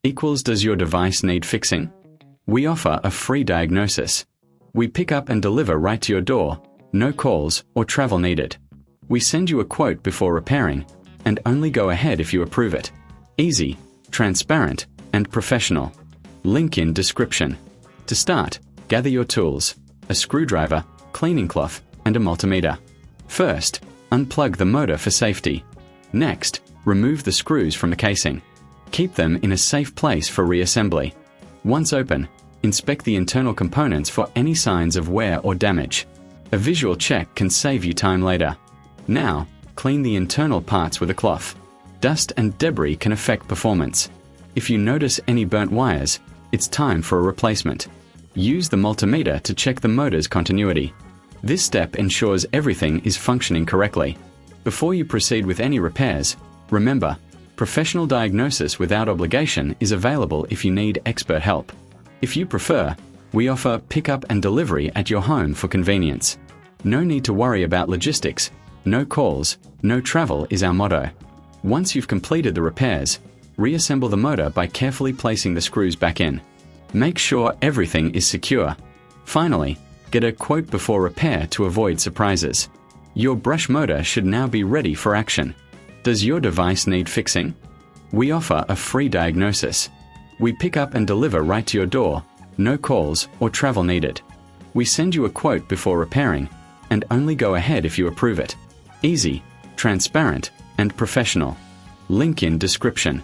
equals does your device need fixing? We offer a free diagnosis. We pick up and deliver right to your door, no calls or travel needed. We send you a quote before repairing, and only go ahead if you approve it. Easy, transparent, and professional. Link in description. To start, gather your tools, a screwdriver, cleaning cloth, and a multimeter. First, unplug the motor for safety. Next, remove the screws from the casing. Keep them in a safe place for reassembly. Once open, inspect the internal components for any signs of wear or damage. A visual check can save you time later. Now, clean the internal parts with a cloth. Dust and debris can affect performance. If you notice any burnt wires, it's time for a replacement. Use the multimeter to check the motor's continuity. This step ensures everything is functioning correctly. Before you proceed with any repairs, remember, professional diagnosis without obligation is available if you need expert help. If you prefer, we offer pickup and delivery at your home for convenience. No need to worry about logistics. No calls, no travel is our motto. Once you've completed the repairs, reassemble the motor by carefully placing the screws back in. Make sure everything is secure. Finally, get a quote before repair to avoid surprises. Your brush motor should now be ready for action. Does your device need fixing? We offer a free diagnosis. We pick up and deliver right to your door, no calls or travel needed. We send you a quote before repairing, and only go ahead if you approve it. Easy, transparent, and professional. Link in description.